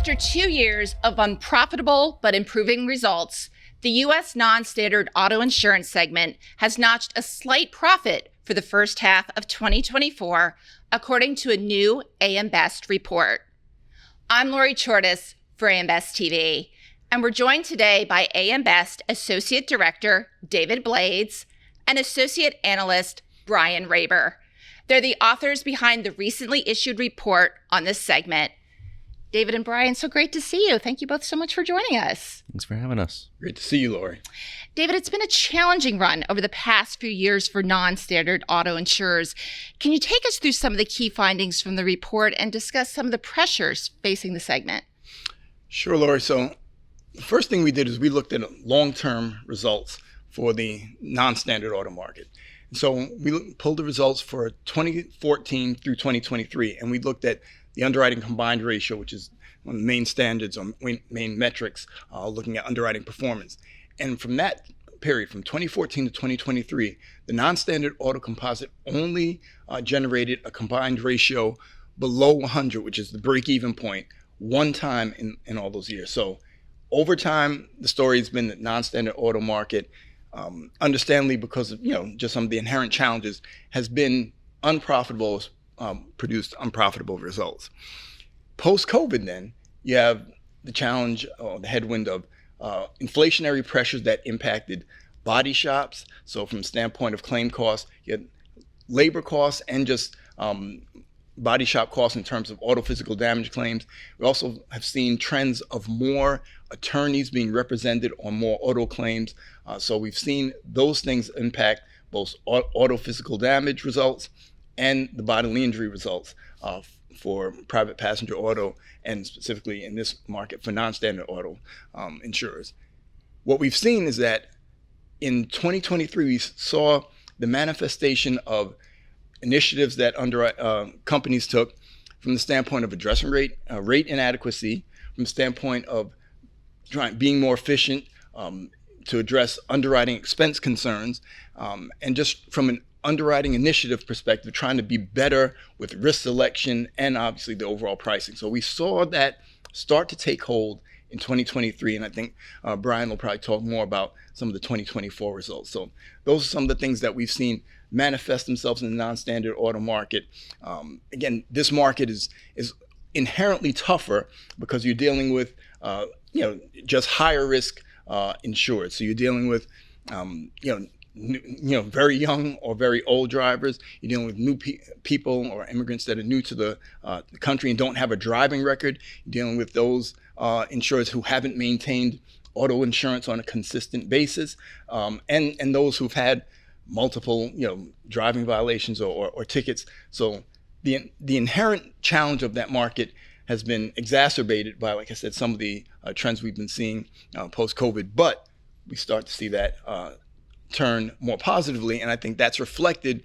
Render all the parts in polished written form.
After 2 years of unprofitable but improving results, the U.S. Nonstandard auto insurance segment has notched a slight profit for the first half of 2024, according to a new AM Best report. I'm Lori Chortis for AM Best TV, and we're joined today by AM Best Associate Director David Blades and Associate Analyst Bryan Raber. They're the authors behind the recently issued report on this segment. David and Bryan, so great to see you. Thank you both so much for joining us. Thanks for having us. Great to see you, Lori. David, it's been a challenging run over the past few years for non-standard auto insurers. Can you take us through some of the key findings from the report and discuss some of the pressures facing the segment? Sure, Lori. So the first thing we did is we looked at long-term results for the non-standard auto market. So we pulled the results for 2014 through 2023, and we looked at the underwriting combined ratio, which is one of the main standards or main metrics, looking at underwriting performance. And from that period, from 2014 to 2023, the non-standard auto composite only generated a combined ratio below 100, which is the break-even point, one time in all those years. So over time, the story has been that non-standard auto market, understandably because of just some of the inherent challenges, has been unprofitable, produced unprofitable results. Post-COVID, then, you have the challenge or the headwind of inflationary pressures that impacted body shops. So from the standpoint of claim costs, you had labor costs and just body shop costs in terms of auto physical damage claims. We also have seen trends of more attorneys being represented on more auto claims. So we've seen those things impact both auto physical damage results and the bodily injury results for private passenger auto, and specifically in this market for non-standard auto insurers. What we've seen is that in 2023, we saw the manifestation of initiatives that companies took from the standpoint of addressing rate inadequacy, from the standpoint of being more efficient to address underwriting expense concerns, and just from an underwriting initiative perspective, trying to be better with risk selection and obviously the overall pricing. So we saw that start to take hold in 2023, and I think Bryan will probably talk more about some of the 2024 results. So those are some of the things that we've seen manifest themselves in the non-standard auto market. Again, this market is inherently tougher because you're dealing with just higher risk insured. So you're dealing with very young or very old drivers. You're dealing with new people or immigrants that are new to the country and don't have a driving record. You're dealing with those insurers who haven't maintained auto insurance on a consistent basis, and those who've had multiple driving violations or tickets. So the inherent challenge of that market has been exacerbated by, like I said, some of the trends we've been seeing post-COVID. But we start to see that turn more positively, and I think that's reflected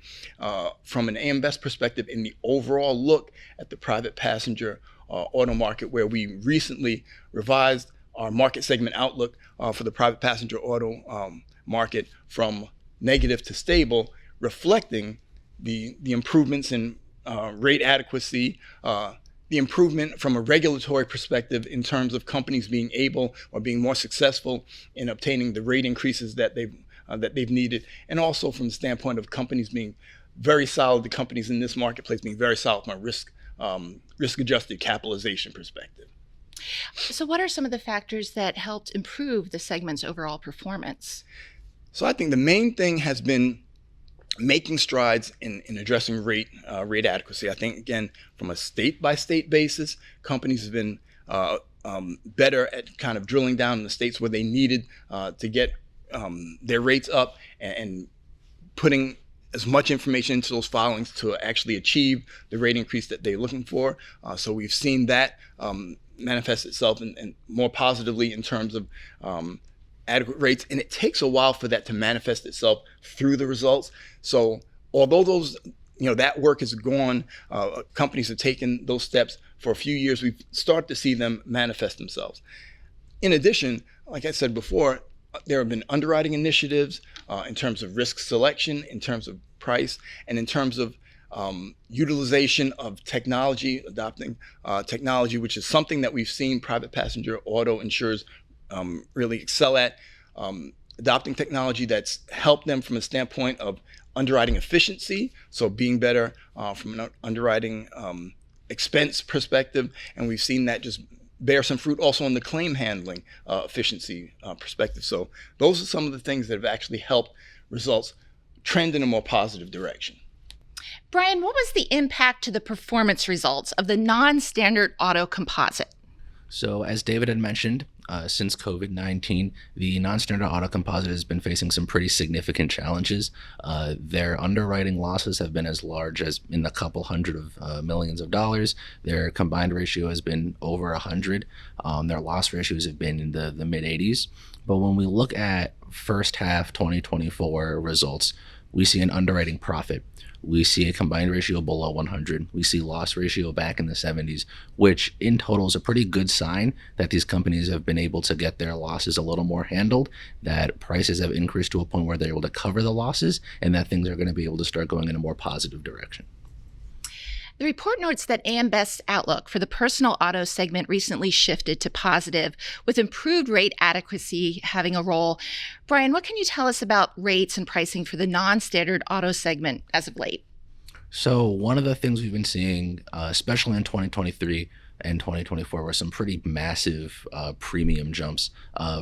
from an AM Best perspective in the overall look at the private passenger auto market, where we recently revised our market segment outlook for the private passenger auto market from negative to stable, reflecting the improvements in rate adequacy, the improvement from a regulatory perspective in terms of companies being able or being more successful in obtaining the rate increases that they've needed, and also from the standpoint of companies being very solid, the companies in this marketplace being very solid from a risk-adjusted capitalization perspective. So what are some of the factors that helped improve the segment's overall performance? So I think the main thing has been making strides in addressing rate adequacy. I think, again, from a state-by-state basis, companies have been better at kind of drilling down in the states where they needed to get their rates up and putting as much information into those filings to actually achieve the rate increase that they're looking for. So we've seen that manifest itself and more positively in terms of adequate rates, and it takes a while for that to manifest itself through the results. So although those, that work is gone, companies have taken those steps for a few years, we've started to see them manifest themselves. In addition, like I said before, there have been underwriting initiatives in terms of risk selection, in terms of price, and in terms of utilization of technology, adopting technology, which is something that we've seen private passenger auto insurers really excel at. Adopting technology that's helped them from a standpoint of underwriting efficiency, so being better from an underwriting expense perspective, and we've seen that just bear some fruit also on the claim handling efficiency perspective. So those are some of the things that have actually helped results trend in a more positive direction. Bryan, what was the impact to the performance results of the non-standard auto composite? So as David had mentioned, since COVID-19, the non-standard auto composite has been facing some pretty significant challenges. Their underwriting losses have been as large as in the couple hundred of millions of dollars. Their combined ratio has been over 100. Their loss ratios have been in the mid 80s. But when we look at first half 2024 results, we see an underwriting profit. We see a combined ratio below 100. We see loss ratio back in the 70s, which in total is a pretty good sign that these companies have been able to get their losses a little more handled, that prices have increased to a point where they're able to cover the losses, and that things are going to be able to start going in a more positive direction. The report notes that AM Best's outlook for the personal auto segment recently shifted to positive, with improved rate adequacy having a role. Bryan, what can you tell us about rates and pricing for the non-standard auto segment as of late? So one of the things we've been seeing, especially in 2023 and 2024, were some pretty massive premium jumps.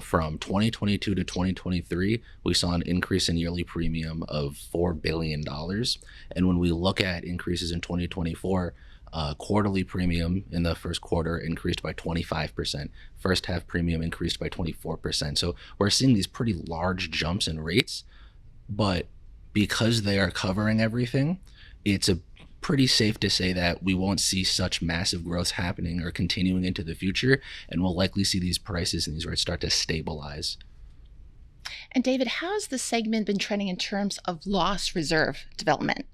From 2022 to 2023, we saw an increase in yearly premium of $4 billion. And when we look at increases in 2024, quarterly premium in the first quarter increased by 25%. First half premium increased by 24%. So we're seeing these pretty large jumps in rates, but because they are covering everything, it's pretty safe to say that we won't see such massive growth happening or continuing into the future, and we'll likely see these prices and these rates start to stabilize. And David, how has the segment been trending in terms of loss reserve development?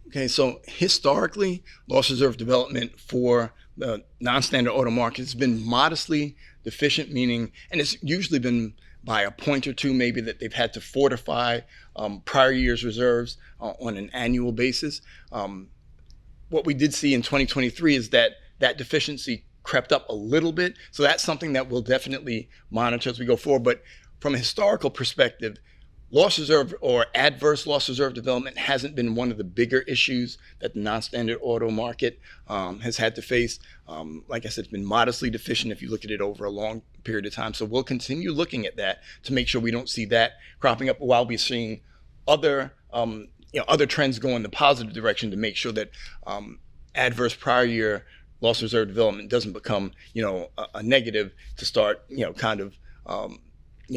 Okay, so historically, loss reserve development for the non-standard auto market has been modestly deficient, meaning, and it's usually been by a point or two maybe, that they've had to fortify prior year's reserves on an annual basis. What we did see in 2023 is that deficiency crept up a little bit. So that's something that we'll definitely monitor as we go forward. But from a historical perspective, loss reserve or adverse loss reserve development hasn't been one of the bigger issues that the non-standard auto market has had to face. Like I said, it's been modestly deficient if you look at it over a long period of time. So we'll continue looking at that to make sure we don't see that cropping up while we're seeing other other trends go in the positive direction, to make sure that adverse prior year loss reserve development doesn't become a negative, to start kind of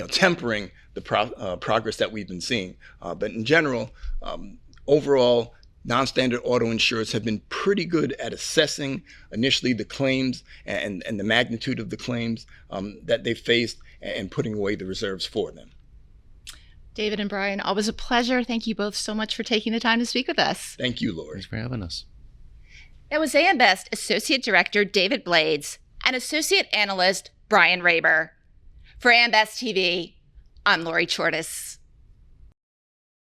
tempering the progress that we've been seeing. But in general, overall, non-standard auto insurers have been pretty good at assessing initially the claims and the magnitude of the claims that they faced, and putting away the reserves for them. David and Bryan, always a pleasure. Thank you both so much for taking the time to speak with us. Thank you, Lori. Thanks for having us. That was AM Best Associate Director David Blades and Associate Analyst Bryan Raber. For AM Best TV, I'm Lori Chortis.